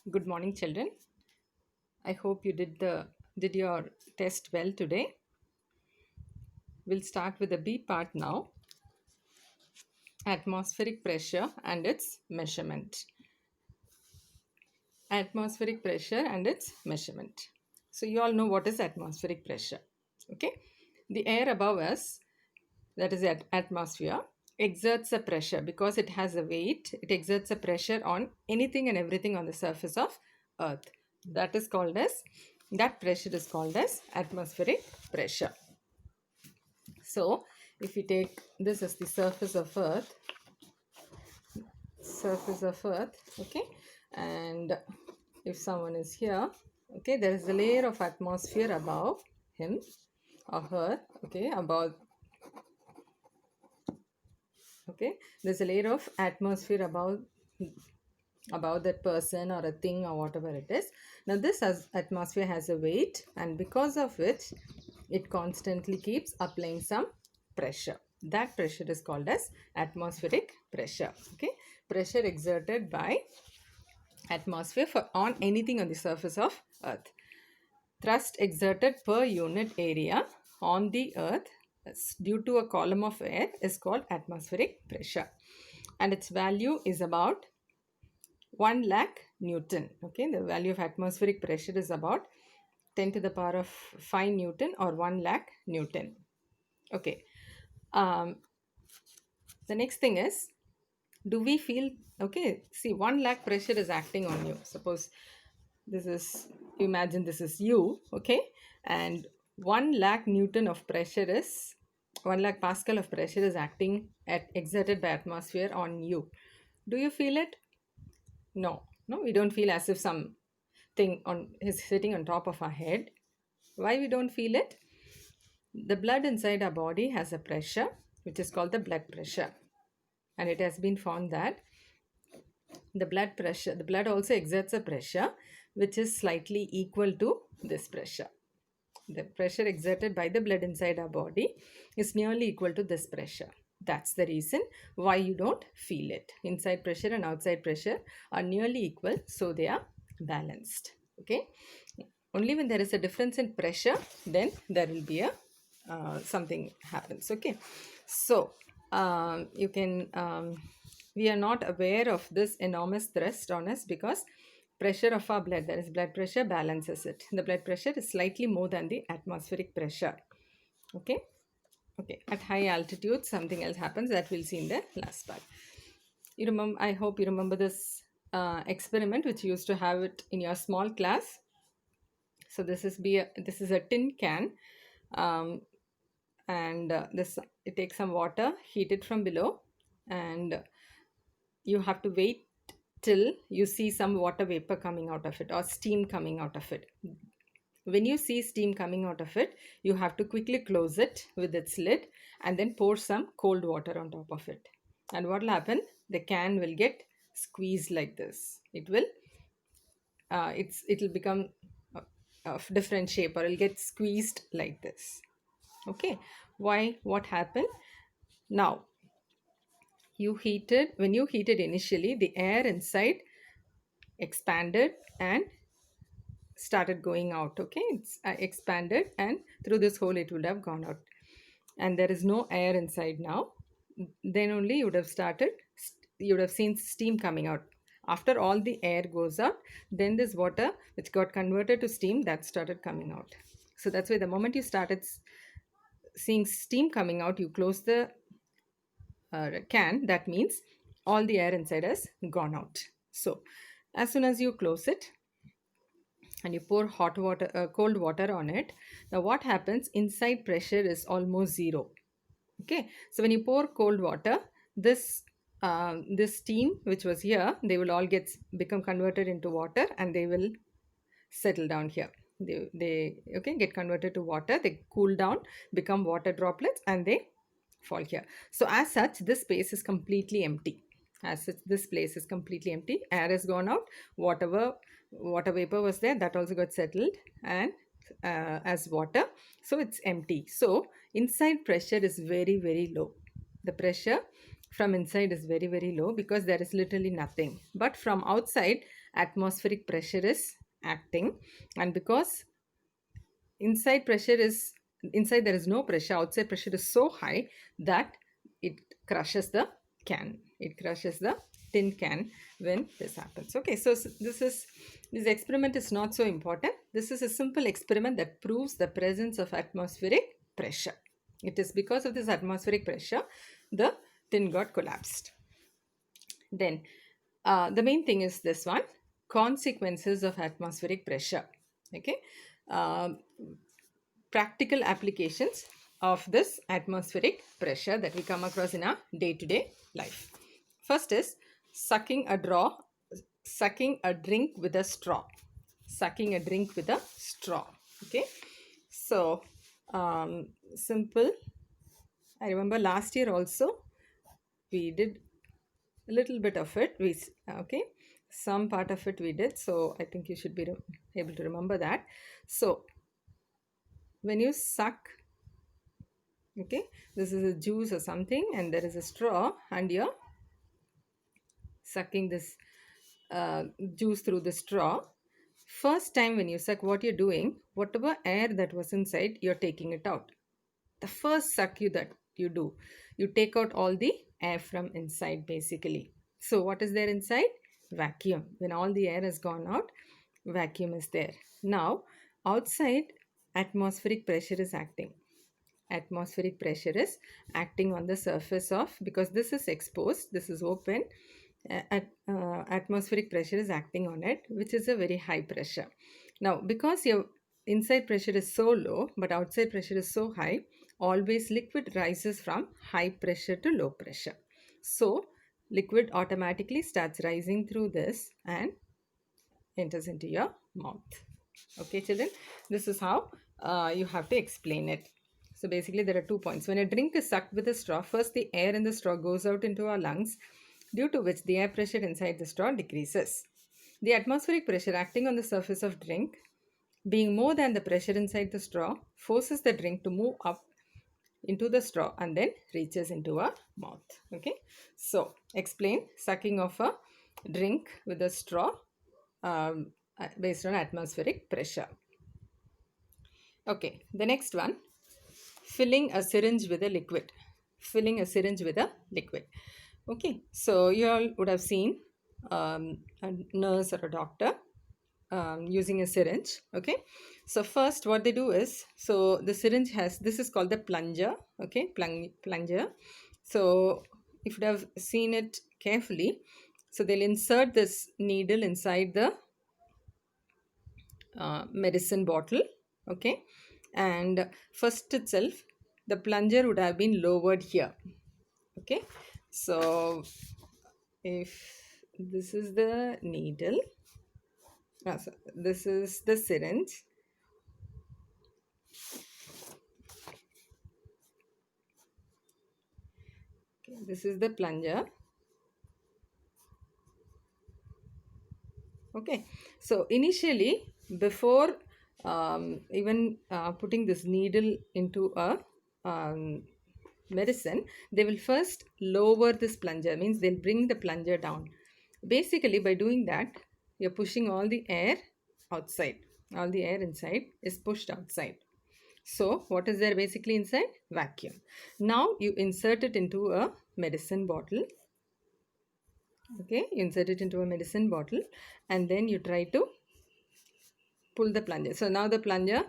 Good morning, children. I hope you did your test well today. We'll start with the B part now. Atmospheric pressure and its measurement. Atmospheric pressure and its measurement. So you all know what is atmospheric pressure. Okay? The air above us, that is the atmosphere, exerts a pressure because it has a weight. It exerts a pressure on anything and everything on the surface of Earth. That pressure is called as atmospheric pressure. So if we take this as the surface of earth, okay, and if someone is here, okay, there is a layer of atmosphere above him or her, okay, there's a layer of atmosphere about that person or a thing or whatever it is. Now this atmosphere has a weight, and because of which it constantly keeps applying some pressure. That pressure is called as atmospheric pressure. Okay, pressure exerted by atmosphere on anything on the surface of earth. Thrust exerted per unit area on the earth due to a column of air is called atmospheric pressure, and its value is about 1 lakh Newton. Okay, the value of atmospheric pressure is about 10 to the power of 5 Newton or 1 lakh Newton. Okay, the next thing is, do we feel, okay, see, 1 lakh pressure is acting on you. Suppose this is, imagine this is you, okay, and 1 lakh Newton of pressure is 1 lakh Pascal of pressure is exerted by atmosphere on you. Do you feel it? No, we don't feel as if something is sitting on top of our head. Why we don't feel it? The blood inside our body has a pressure which is called the blood pressure, and it has been found that the blood also exerts a pressure which is slightly equal to this pressure. The pressure exerted by the blood inside our body is nearly equal to this pressure. That's the reason why you don't feel it. Inside pressure and outside pressure are nearly equal, so they are balanced. Okay, only when there is a difference in pressure, then there will be a something happens. Okay, so you can we are not aware of this enormous thrust on us because pressure of our blood, that is blood pressure, balances it. The blood pressure is slightly more than the atmospheric pressure. Okay, at high altitude something else happens that we'll see in the last part. You remember, I hope you remember this experiment which you used to have it in your small class. So this is a tin can, and it takes some water, heat it from below, and you have to wait till you see some water vapor coming out of it or steam coming out of it. When you see steam coming out of it, you have to quickly close it with its lid and then pour some cold water on top of it. And what will happen? The can will get squeezed like this. It'll become of different shape, or it'll get squeezed like this. Okay, why? What happened? Now, when you heated initially, the air inside expanded and started going out. Okay, it's expanded, and through this hole it would have gone out, and there is no air inside now. Then only you would have seen steam coming out. After all the air goes out, then this water which got converted to steam, that started coming out. So that's why the moment you started seeing steam coming out, you close the can. That means all the air inside has gone out. So as soon as you close it and you pour cold water on it, now what happens? Inside pressure is almost zero. Okay, so when you pour cold water, this steam which was here, they will all become converted into water, and they will settle down here. They get converted to water, they cool down, become water droplets, and they fall here. So as such, this space is completely empty. As such, this place is completely empty. Air has gone out. Water vapor was there, that also got settled and as water. So it's empty. So inside pressure is very, very low. The pressure from inside is very, very low because there is literally nothing. But from outside, atmospheric pressure is acting, and because inside pressure is inside there is no pressure, outside pressure is so high that it crushes the can, it crushes the tin can when this happens. Okay, so this experiment is not so important. This is a simple experiment that proves the presence of atmospheric pressure. It is because of this atmospheric pressure the tin got collapsed. Then the main thing is this one: consequences of atmospheric pressure. Okay, uh, practical applications of this atmospheric pressure that we come across in our day-to-day life. First is sucking a drink with a straw. Sucking a drink with a straw. Okay, so simple. I remember last year also we did a little bit of it. Okay, some part of it we did. So I think you should be able to remember that. So when you suck, okay, this is a juice or something and there is a straw and you're sucking this juice through the straw. First time when you suck, what you're doing, whatever air that was inside, you're taking it out. The first suck that you do, you take out all the air from inside basically. So what is there inside? Vacuum. When all the air has gone out, vacuum is there. Now outside, atmospheric pressure is acting. Atmospheric pressure is acting on the surface of, because this is exposed, this is open, atmospheric pressure is acting on it, which is a very high pressure. Now because your inside pressure is so low but outside pressure is so high, always liquid rises from high pressure to low pressure. So liquid automatically starts rising through this and enters into your mouth. Okay children, this is how you have to explain it. So basically there are 2 points. When a drink is sucked with a straw, first the air in the straw goes out into our lungs, due to which the air pressure inside the straw decreases. The atmospheric pressure acting on the surface of drink, being more than the pressure inside the straw, forces the drink to move up into the straw and then reaches into our mouth. Okay, so explain sucking of a drink with a straw based on atmospheric pressure. Okay, the next one, filling a syringe with a liquid. Filling a syringe with a liquid. Okay, so you all would have seen a nurse or a doctor using a syringe. Okay, so first what they do is, so the syringe has, this is called the plunger. Okay, plunger. So if you have seen it carefully, so they'll insert this needle inside the medicine bottle. Okay, and first itself the plunger would have been lowered here. Okay, so if this is the needle, so this is the syringe. Okay, this is the plunger. Okay, so initially before even putting this needle into a medicine, they will first lower this plunger, means they'll bring the plunger down. Basically by doing that, you're pushing all the air outside, all the air inside is pushed outside. So what is there basically inside? Vacuum. Now you insert it into a medicine bottle. Okay, you insert it into a medicine bottle and then you try to pull the plunger. So now the plunger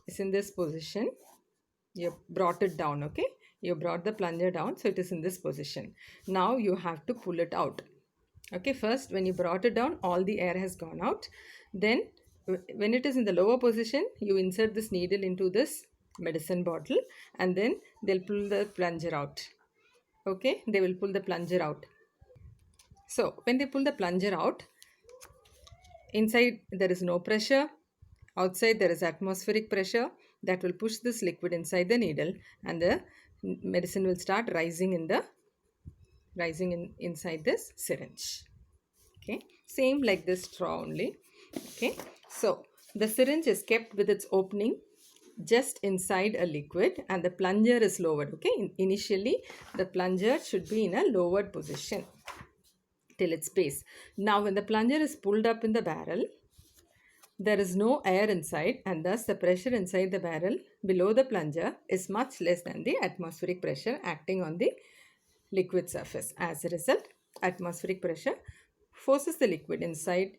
is in this position. You brought it down. Okay, you brought the plunger down, so it is in this position. Now you have to pull it out. Okay, first when you brought it down, all the air has gone out. Then when it is in the lower position, you insert this needle into this medicine bottle and then they'll pull the plunger out. Okay, they will pull the plunger out. So when they pull the plunger out, inside there is no pressure, outside there is atmospheric pressure that will push this liquid inside the needle and the medicine will start rising inside this syringe. Okay, same like this straw only. Okay, so the syringe is kept with its opening just inside a liquid and the plunger is lowered. Okay, initially the plunger should be in a lowered position. till its base. Now, when the plunger is pulled up in the barrel, there is no air inside, and thus the pressure inside the barrel below the plunger is much less than the atmospheric pressure acting on the liquid surface. As a result, atmospheric pressure forces the liquid inside,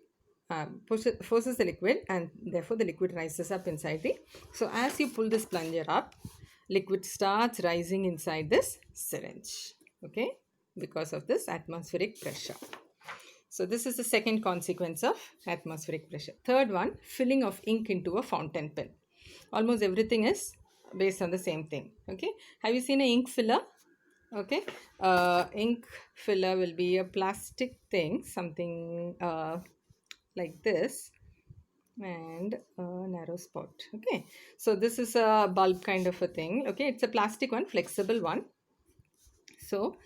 forces the liquid, and therefore the liquid rises up inside the. So, as you pull this plunger up, liquid starts rising inside this syringe. Okay, because of this atmospheric pressure. So this is the second consequence of atmospheric pressure. Third one, filling of ink into a fountain pen. Almost everything is based on the same thing. Okay, have you seen an ink filler? Okay, ink filler will be a plastic thing, something like this, and a narrow spot. Okay, so this is a bulb kind of a thing. Okay, it's a plastic one, flexible one. So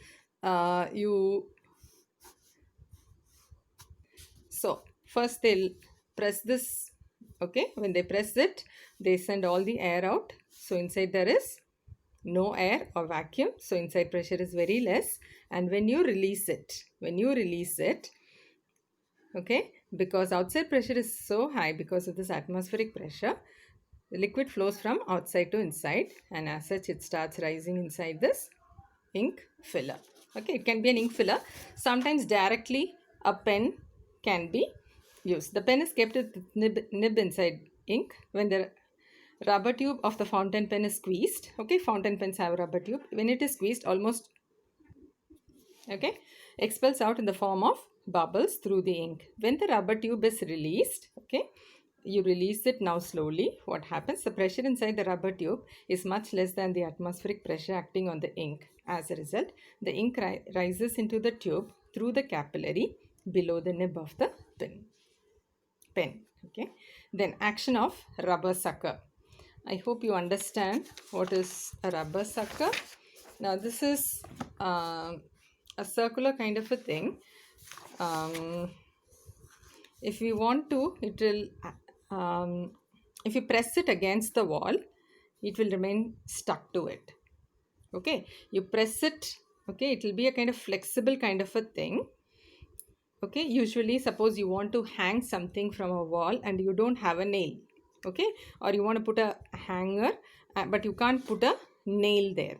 first they'll press this. Okay, when they press it, they send all the air out. So inside there is no air or vacuum, so inside pressure is very less. And when you release it, okay, because outside pressure is so high because of this atmospheric pressure, the liquid flows from outside to inside, and as such it starts rising inside this ink filler. Okay, it can be an ink filler. Sometimes directly a pen can be used. The pen is kept with nib inside ink. When the rubber tube of the fountain pen is squeezed, okay, fountain pens have rubber tube. When it is squeezed, almost, okay, expels out in the form of bubbles through the ink. When the rubber tube is released, okay, you release it now slowly. What happens? The pressure inside the rubber tube is much less than the atmospheric pressure acting on the ink. As a result, the ink rises into the tube through the capillary below the nib of the pen. Okay, then action of rubber sucker. I hope you understand what is a rubber sucker. Now this is a circular kind of a thing. If you want to, it will, if you press it against the wall, it will remain stuck to it. Okay, you press it, okay, it will be a kind of flexible kind of a thing. Okay, usually suppose you want to hang something from a wall and you don't have a nail, okay, or you want to put a hanger, but you can't put a nail there.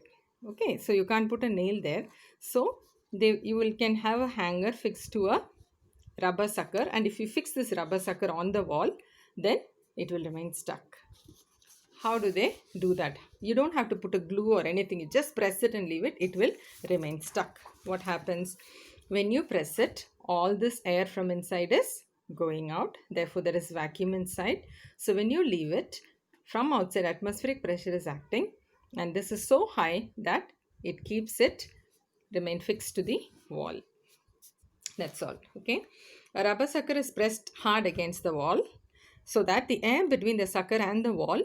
Okay, so you can't put a nail there, so you can have a hanger fixed to a rubber sucker, and if you fix this rubber sucker on the wall, then it will remain stuck. How do they do that? You don't have to put a glue or anything, you just press it and leave it, it will remain stuck. What happens? When you press it, all this air from inside is going out, therefore there is vacuum inside. So when you leave it, from outside atmospheric pressure is acting, and this is so high that it keeps it remain fixed to the wall. That's all. Okay, a rubber sucker is pressed hard against the wall so that the air between the sucker and the wall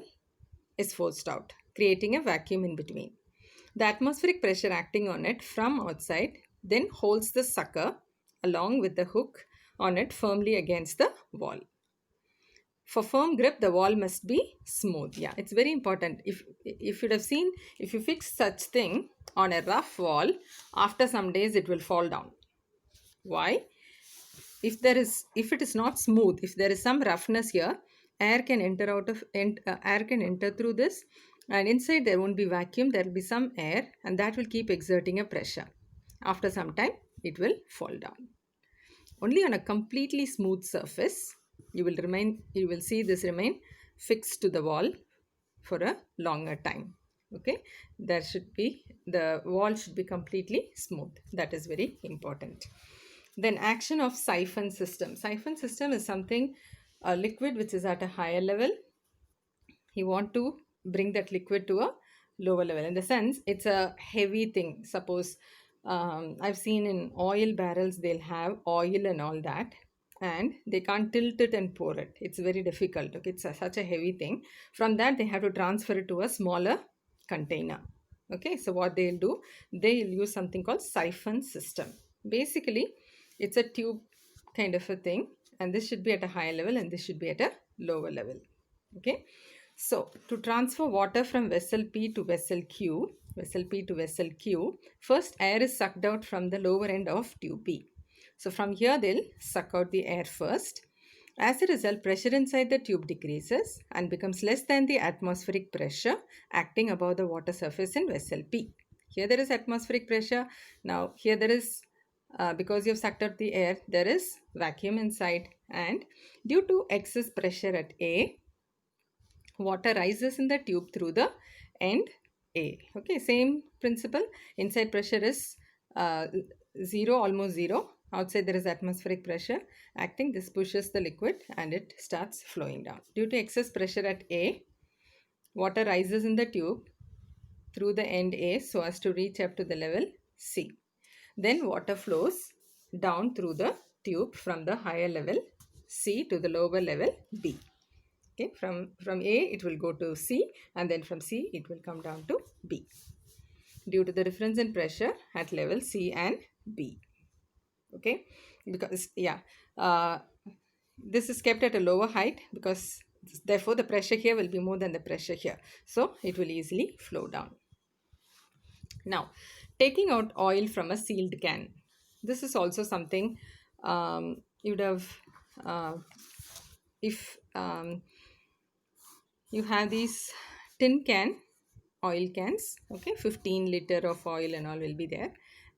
is forced out, creating a vacuum in between. The atmospheric pressure acting on it from outside then holds the sucker along with the hook on it firmly against the wall. For firm grip, the wall must be smooth. Yeah, it's very important. If you'd have seen, if you fix such thing on a rough wall, after some days it will fall down. Why? If it is not smooth, if there is some roughness here, air can enter through this, and inside there won't be vacuum, there will be some air, and that will keep exerting a pressure. After some time it will fall down. Only on a completely smooth surface you will see this remain fixed to the wall for a longer time. Okay, the wall should be completely smooth. That is very important. Then action of siphon system. Siphon system is something, a liquid which is at a higher level. You want to bring that liquid to a lower level. In the sense, it's a heavy thing. Suppose I've seen in oil barrels, they'll have oil and all that, and they can't tilt it and pour it. It's very difficult. Okay, it's such a heavy thing. From that, they have to transfer it to a smaller container. Okay, so what they'll do, they'll use something called siphon system. Basically, it's a tube kind of a thing, and this should be at a higher level and this should be at a lower level. Okay, so to transfer water from vessel P to vessel Q, first air is sucked out from the lower end of tube P. So from here they'll suck out the air first. As a result, pressure inside the tube decreases and becomes less than the atmospheric pressure acting above the water surface in vessel B. Here there is atmospheric pressure. Now here there is, because you have sucked out the air, there is vacuum inside, and due to excess pressure at A, water rises in the tube through the end A. Okay, same principle. Inside pressure is uh, 0, almost 0. Outside there is atmospheric pressure acting. This pushes the liquid and it starts flowing down. Due to excess pressure at A, water rises in the tube through the end A so as to reach up to the level C. Then water flows down through the tube from the higher level C to the lower level B. Okay, from A it will go to C, and then from C it will come down to B due to the difference in pressure at level C and B. Okay, because this is kept at a lower height because therefore the pressure here will be more than the pressure here, so it will easily flow down. Now, taking out oil from a sealed can. This is also something you would have, if you have these tin can oil cans, okay, 15 liter of oil and all will be there,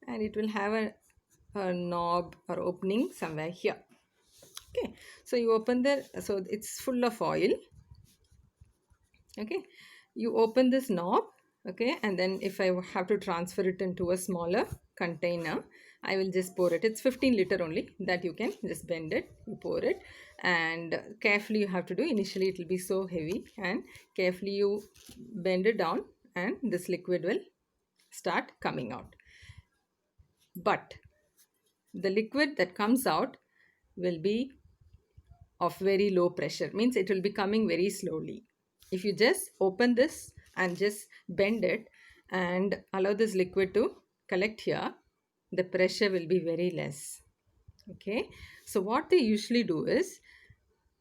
and it will have a knob or opening somewhere here. Okay, so you open so it's full of oil. Okay, you open this knob. Okay, and then if I have to transfer it into a smaller container, I will just pour it. It's 15 liter only, that you can just bend it, you pour it, and carefully you have to do. Initially it will be so heavy, and carefully you bend it down and this liquid will start coming out. But the liquid that comes out will be of very low pressure, means it will be coming very slowly. If you just open this and just bend it and allow this liquid to collect here, the pressure will be very less. Okay, so what they usually do is,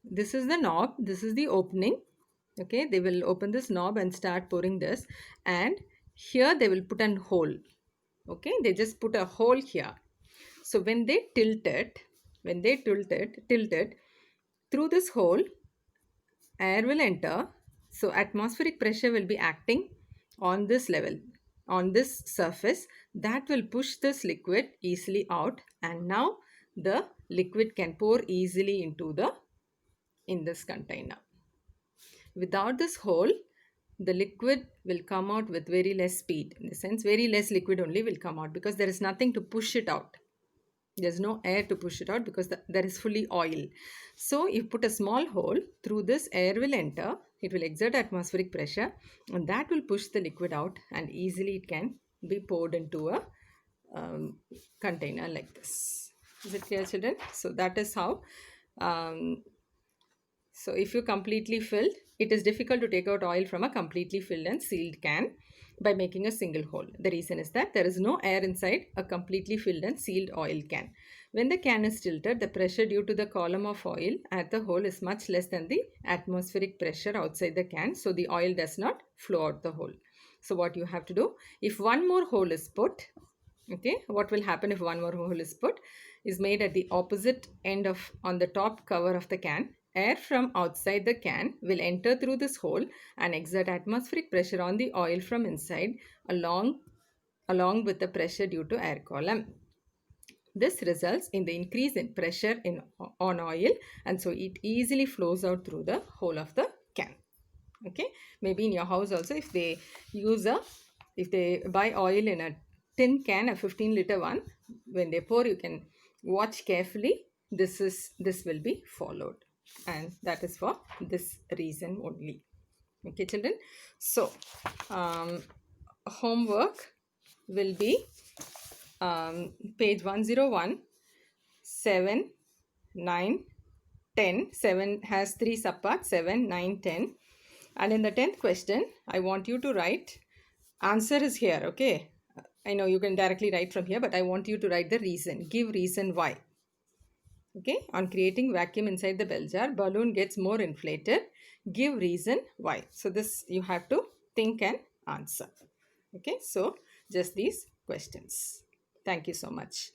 this is the knob, this is the opening. Okay, they will open this knob and start pouring this, and here they will put an hole. Okay, they just put a hole here. So when they tilt it, through this hole, air will enter. So atmospheric pressure will be acting on this level, on this surface, that will push this liquid easily out, and now the liquid can pour easily in this container. Without this hole, the liquid will come out with very less speed. In the sense, very less liquid only will come out because there is nothing to push it out. There's no air to push it out because there is fully oil. So you put a small hole, through this air will enter, it will exert atmospheric pressure, and that will push the liquid out, and easily it can be poured into a container like this. Is it clear, children? So that is how. So if you completely filled, it is difficult to take out oil from a completely filled and sealed can by making a single hole. The reason is that there is no air inside a completely filled and sealed oil can. When the can is tilted, the pressure due to the column of oil at the hole is much less than the atmospheric pressure outside the can, so the oil does not flow out the hole. So what you have to do, if one more hole is put, okay, what will happen if one more hole is put, is made at the opposite end of, on the top cover of the can. Air from outside the can will enter through this hole and exert atmospheric pressure on the oil from inside along with the pressure due to air column. This results in the increase in pressure on oil, and so it easily flows out through the hole of the can. Okay, maybe in your house also, if they buy oil in a tin can, a 15 liter one, when they pour, you can watch carefully. This will be followed, and that is for this reason only. Okay, children. So homework will be page 101, 7, 9, 10. 7 has 3 subparts, 7, 9, 10. And in the 10th question, I want you to write, answer is here, okay. I know you can directly write from here, but I want you to write the reason. Give reason why. Okay, on creating vacuum inside the bell jar, balloon gets more inflated. Give reason why. So this you have to think and answer. Okay, so just these questions. Thank you so much.